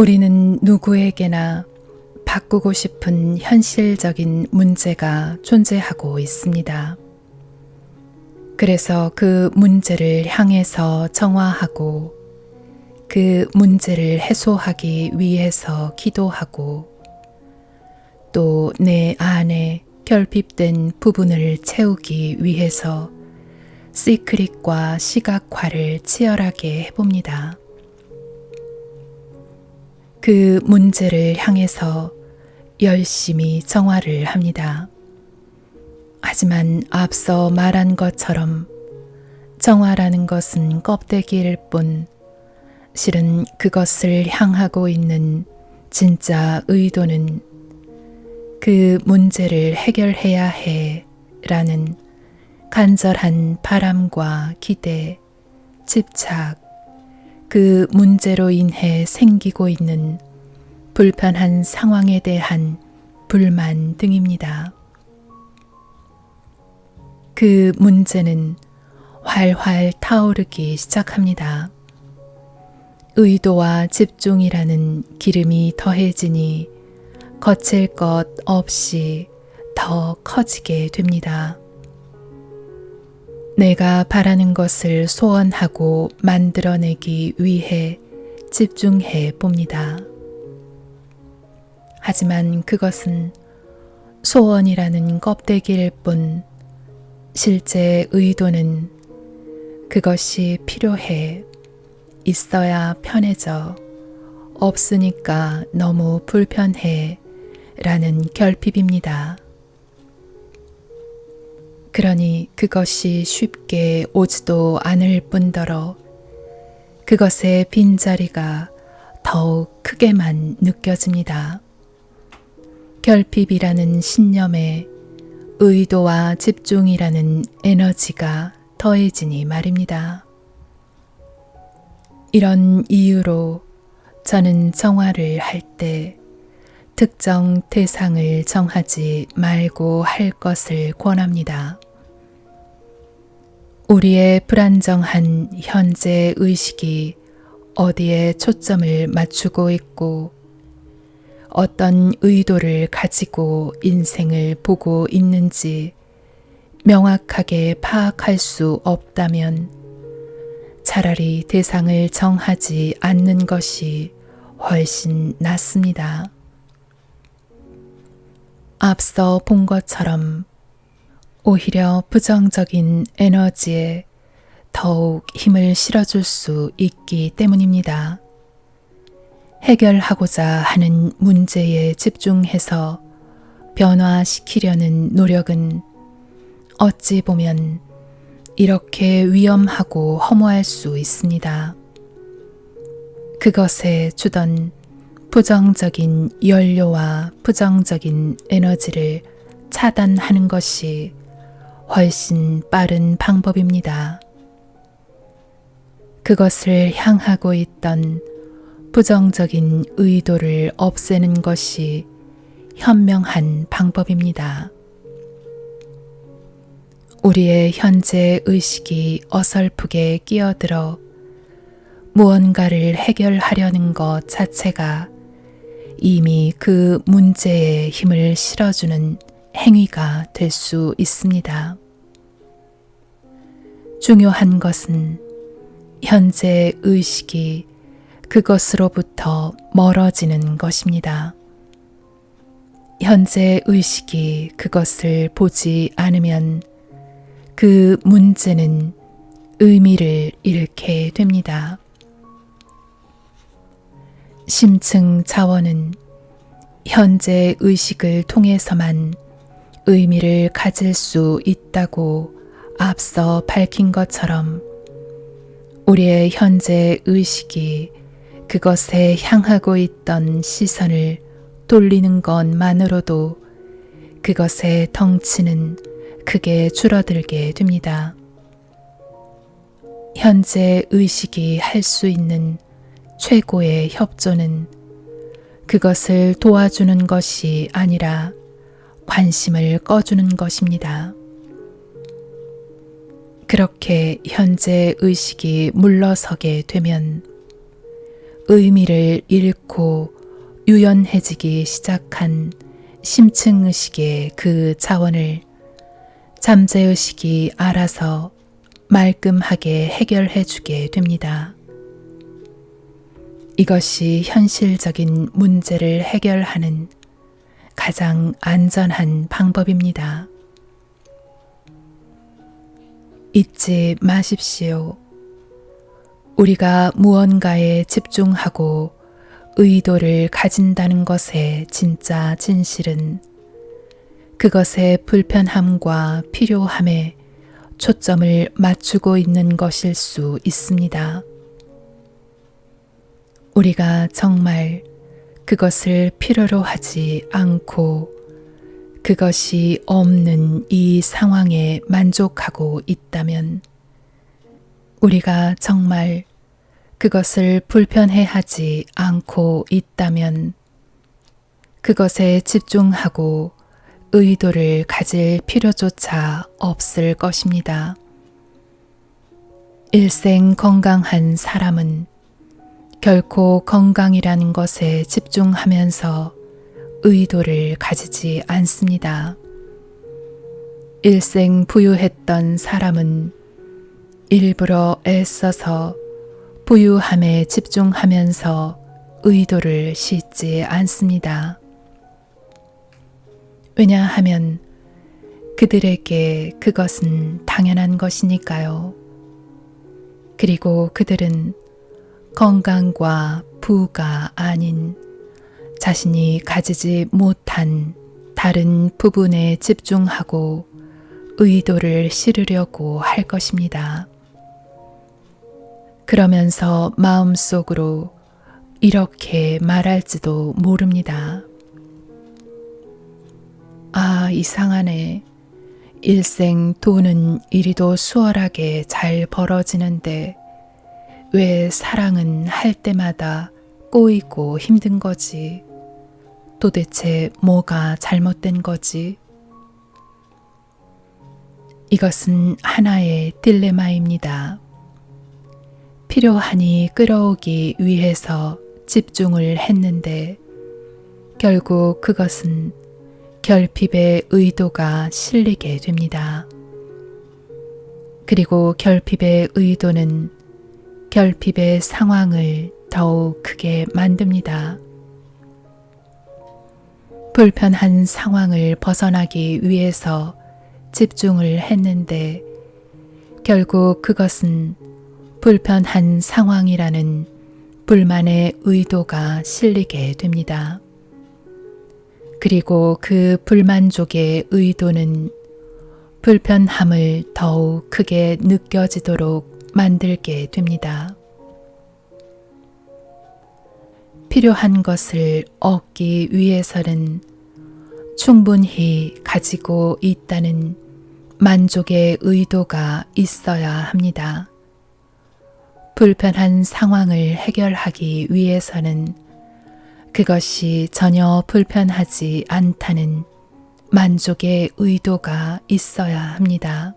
우리는 누구에게나 바꾸고 싶은 현실적인 문제가 존재하고 있습니다. 그래서 그 문제를 향해서 정화하고 그 문제를 해소하기 위해서 기도하고 또 내 안에 결핍된 부분을 채우기 위해서 시크릿과 시각화를 치열하게 해봅니다. 그 문제를 향해서 열심히 정화를 합니다. 하지만 앞서 말한 것처럼 정화라는 것은 껍데기일 뿐 실은 그것을 향하고 있는 진짜 의도는 그 문제를 해결해야 해 라는 간절한 바람과 기대, 집착, 그 문제로 인해 생기고 있는 불편한 상황에 대한 불만 등입니다. 그 문제는 활활 타오르기 시작합니다. 의도와 집중이라는 기름이 더해지니 거칠 것 없이 더 커지게 됩니다. 내가 바라는 것을 소원하고 만들어내기 위해 집중해 봅니다. 하지만 그것은 소원이라는 껍데기일 뿐 실제 의도는 그것이 필요해, 있어야 편해져, 없으니까 너무 불편해 라는 결핍입니다. 그러니 그것이 쉽게 오지도 않을 뿐더러 그것의 빈자리가 더욱 크게만 느껴집니다. 결핍이라는 신념에 의도와 집중이라는 에너지가 더해지니 말입니다. 이런 이유로 저는 정화를 할 때 특정 대상을 정하지 말고 할 것을 권합니다. 우리의 불안정한 현재 의식이 어디에 초점을 맞추고 있고 어떤 의도를 가지고 인생을 보고 있는지 명확하게 파악할 수 없다면 차라리 대상을 정하지 않는 것이 훨씬 낫습니다. 앞서 본 것처럼 오히려 부정적인 에너지에 더욱 힘을 실어줄 수 있기 때문입니다. 해결하고자 하는 문제에 집중해서 변화시키려는 노력은 어찌 보면 이렇게 위험하고 허무할 수 있습니다. 그것에 주던 부정적인 연료와 부정적인 에너지를 차단하는 것이 훨씬 빠른 방법입니다. 그것을 향하고 있던 부정적인 의도를 없애는 것이 현명한 방법입니다. 우리의 현재 의식이 어설프게 끼어들어 무언가를 해결하려는 것 자체가 이미 그 문제에 힘을 실어주는 행위가 될 수 있습니다. 중요한 것은 현재 의식이 그것으로부터 멀어지는 것입니다. 현재 의식이 그것을 보지 않으면 그 문제는 의미를 잃게 됩니다. 심층 자원은 현재 의식을 통해서만 의미를 가질 수 있다고 앞서 밝힌 것처럼 우리의 현재 의식이 그것에 향하고 있던 시선을 돌리는 것만으로도 그것의 덩치는 크게 줄어들게 됩니다. 현재 의식이 할 수 있는 최고의 협조는 그것을 도와주는 것이 아니라 관심을 꺼주는 것입니다. 그렇게 현재 의식이 물러서게 되면 의미를 잃고 유연해지기 시작한 심층의식의 그 자원을 잠재의식이 알아서 말끔하게 해결해 주게 됩니다. 이것이 현실적인 문제를 해결하는 가장 안전한 방법입니다. 잊지 마십시오. 우리가 무언가에 집중하고 의도를 가진다는 것의 진짜 진실은 그것의 불편함과 필요함에 초점을 맞추고 있는 것일 수 있습니다. 우리가 정말 그것을 필요로 하지 않고 그것이 없는 이 상황에 만족하고 있다면 우리가 정말 그것을 불편해하지 않고 있다면 그것에 집중하고 의도를 가질 필요조차 없을 것입니다. 일생 건강한 사람은 결코 건강이라는 것에 집중하면서 의도를 가지지 않습니다. 일생 부유했던 사람은 일부러 애써서 부유함에 집중하면서 의도를 싣지 않습니다. 왜냐하면 그들에게 그것은 당연한 것이니까요. 그리고 그들은 건강과 부가 아닌 자신이 가지지 못한 다른 부분에 집중하고 의도를 실으려고 할 것입니다. 그러면서 마음속으로 이렇게 말할지도 모릅니다. 아, 이상하네. 일생 돈은 이리도 수월하게 잘 벌어지는데 왜 사랑은 할 때마다 꼬이고 힘든 거지? 도대체 뭐가 잘못된 거지? 이것은 하나의 딜레마입니다. 필요하니 끌어오기 위해서 집중을 했는데 결국 그것은 결핍의 의도가 실리게 됩니다. 그리고 결핍의 의도는 결핍의 상황을 더욱 크게 만듭니다. 불편한 상황을 벗어나기 위해서 집중을 했는데 결국 그것은 불편한 상황이라는 불만의 의도가 실리게 됩니다. 그리고 그 불만족의 의도는 불편함을 더욱 크게 느껴지도록 만들게 됩니다. 필요한 것을 얻기 위해서는 충분히 가지고 있다는 만족의 의도가 있어야 합니다. 불편한 상황을 해결하기 위해서는 그것이 전혀 불편하지 않다는 만족의 의도가 있어야 합니다.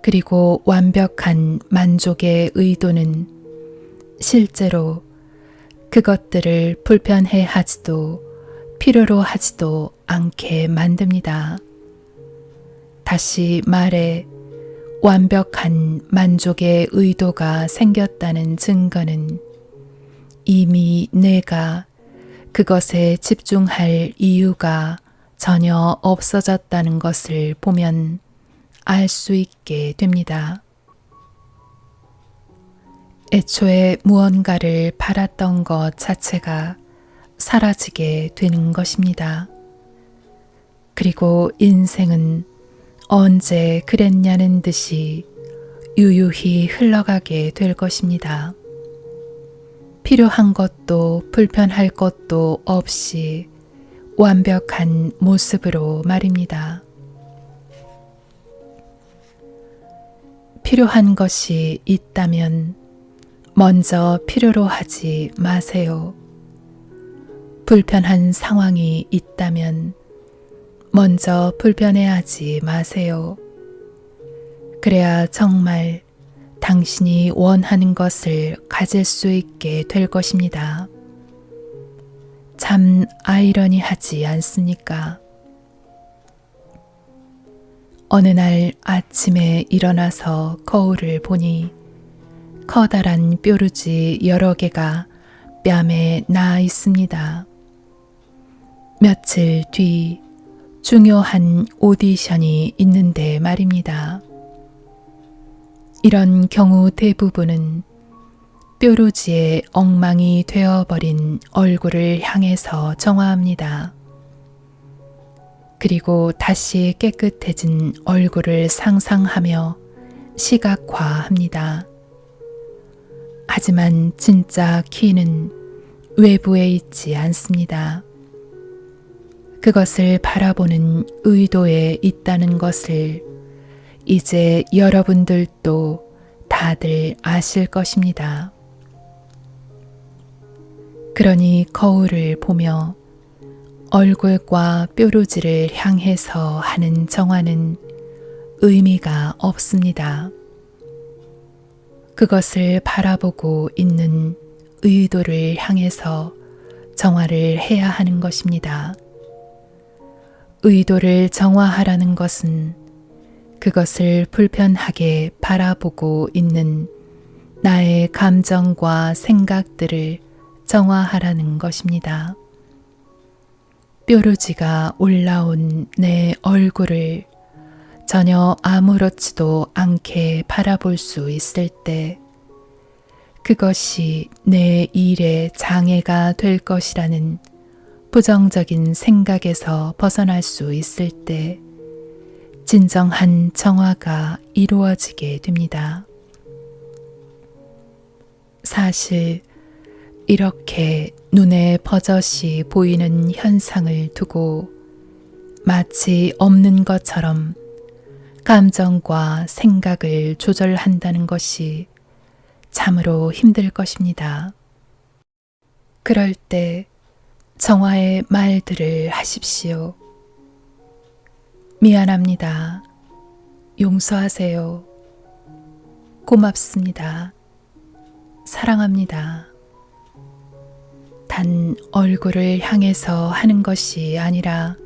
그리고 완벽한 만족의 의도는 실제로 그것들을 불편해 하지도 필요로 하지도 않게 만듭니다. 다시 말해 완벽한 만족의 의도가 생겼다는 증거는 이미 내가 그것에 집중할 이유가 전혀 없어졌다는 것을 보면 알 수 있게 됩니다. 애초에 무언가를 바랐던 것 자체가 사라지게 되는 것입니다. 그리고 인생은 언제 그랬냐는 듯이 유유히 흘러가게 될 것입니다. 필요한 것도 불편할 것도 없이 완벽한 모습으로 말입니다. 필요한 것이 있다면 먼저 필요로 하지 마세요. 불편한 상황이 있다면 먼저 불편해하지 마세요. 그래야 정말 당신이 원하는 것을 가질 수 있게 될 것입니다. 참 아이러니하지 않습니까? 어느 날 아침에 일어나서 거울을 보니 커다란 뾰루지 여러 개가 뺨에 나 있습니다. 며칠 뒤 중요한 오디션이 있는데 말입니다. 이런 경우 대부분은 뾰루지에 엉망이 되어버린 얼굴을 향해서 정화합니다. 그리고 다시 깨끗해진 얼굴을 상상하며 시각화합니다. 하지만 진짜 키는 외부에 있지 않습니다. 그것을 바라보는 의도에 있다는 것을 이제 여러분들도 다들 아실 것입니다. 그러니 거울을 보며 얼굴과 뾰루지를 향해서 하는 정화는 의미가 없습니다. 그것을 바라보고 있는 의도를 향해서 정화를 해야 하는 것입니다. 의도를 정화하라는 것은 그것을 불편하게 바라보고 있는 나의 감정과 생각들을 정화하라는 것입니다. 뾰루지가 올라온 내 얼굴을 전혀 아무렇지도 않게 바라볼 수 있을 때 그것이 내 일에 장애가 될 것이라는 부정적인 생각에서 벗어날 수 있을 때 진정한 정화가 이루어지게 됩니다. 사실 이렇게 눈에 버젓이 보이는 현상을 두고 마치 없는 것처럼 감정과 생각을 조절한다는 것이 참으로 힘들 것입니다. 그럴 때 정화의 말들을 하십시오. 미안합니다. 용서하세요. 고맙습니다. 사랑합니다. 단 얼굴을 향해서 하는 것이 아니라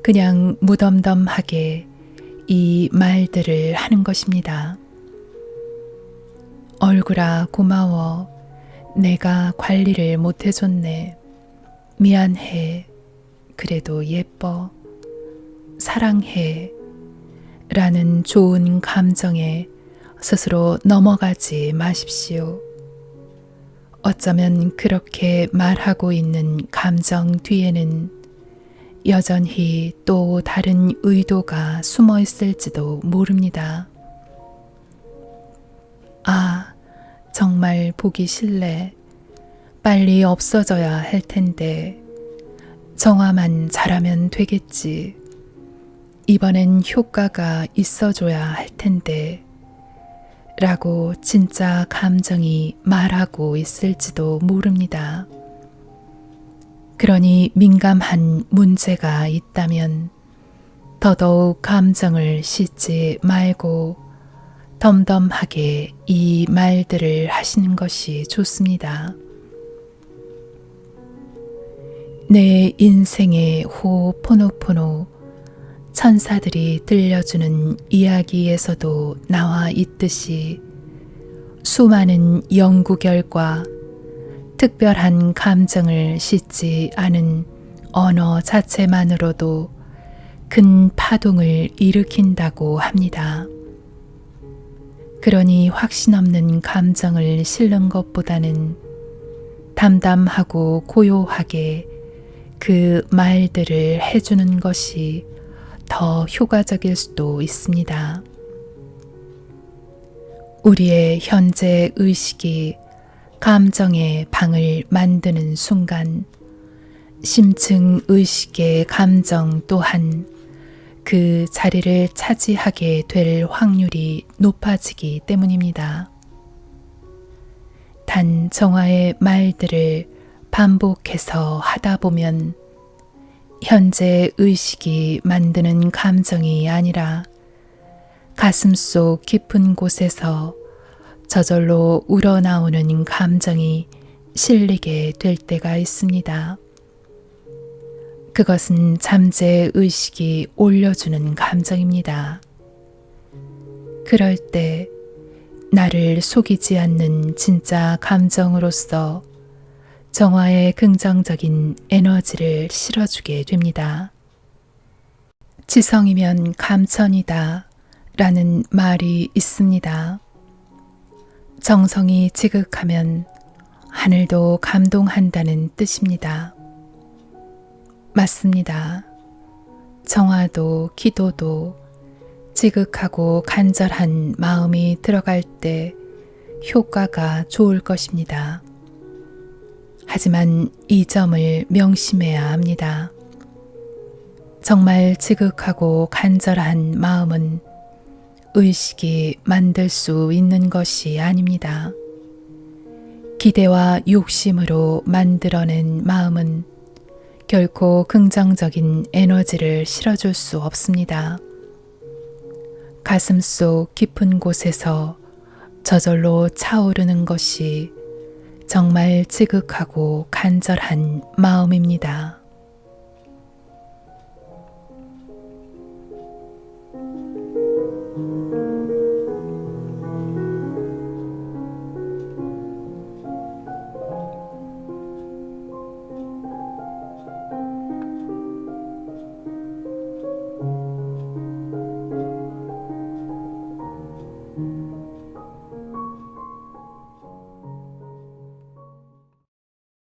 그냥 무덤덤하게 이 말들을 하는 것입니다. 얼굴아, 고마워. 내가 관리를 못해줬네. 미안해. 그래도 예뻐. 사랑해. 라는 좋은 감정에 스스로 넘어가지 마십시오. 어쩌면 그렇게 말하고 있는 감정 뒤에는 여전히 또 다른 의도가 숨어 있을지도 모릅니다. 아, 정말 보기 싫네. 빨리 없어져야 할 텐데. 정화만 잘하면 되겠지. 이번엔 효과가 있어줘야 할 텐데. 라고 진짜 감정이 말하고 있을지도 모릅니다. 그러니 민감한 문제가 있다면 더더욱 감정을 싣지 말고 덤덤하게 이 말들을 하시는 것이 좋습니다. 내 인생의 호포노포노 천사들이 들려주는 이야기에서도 나와 있듯이 수많은 연구 결과 특별한 감정을 싣지 않은 언어 자체만으로도 큰 파동을 일으킨다고 합니다. 그러니 확신 없는 감정을 실는 것보다는 담담하고 고요하게 그 말들을 해주는 것이 더 효과적일 수도 있습니다. 우리의 현재 의식이 감정의 방을 만드는 순간 심층 의식의 감정 또한 그 자리를 차지하게 될 확률이 높아지기 때문입니다. 단 정화의 말들을 반복해서 하다 보면 현재 의식이 만드는 감정이 아니라 가슴속 깊은 곳에서 저절로 우러나오는 감정이 실리게 될 때가 있습니다. 그것은 잠재 의식이 올려주는 감정입니다. 그럴 때 나를 속이지 않는 진짜 감정으로서 정화의 긍정적인 에너지를 실어주게 됩니다. 지성이면 감천이다 라는 말이 있습니다. 정성이 지극하면 하늘도 감동한다는 뜻입니다. 맞습니다. 정화도 기도도 지극하고 간절한 마음이 들어갈 때 효과가 좋을 것입니다. 하지만 이 점을 명심해야 합니다. 정말 지극하고 간절한 마음은 의식이 만들 수 있는 것이 아닙니다. 기대와 욕심으로 만들어낸 마음은 결코 긍정적인 에너지를 실어줄 수 없습니다. 가슴 속 깊은 곳에서 저절로 차오르는 것이 정말 지극하고 간절한 마음입니다.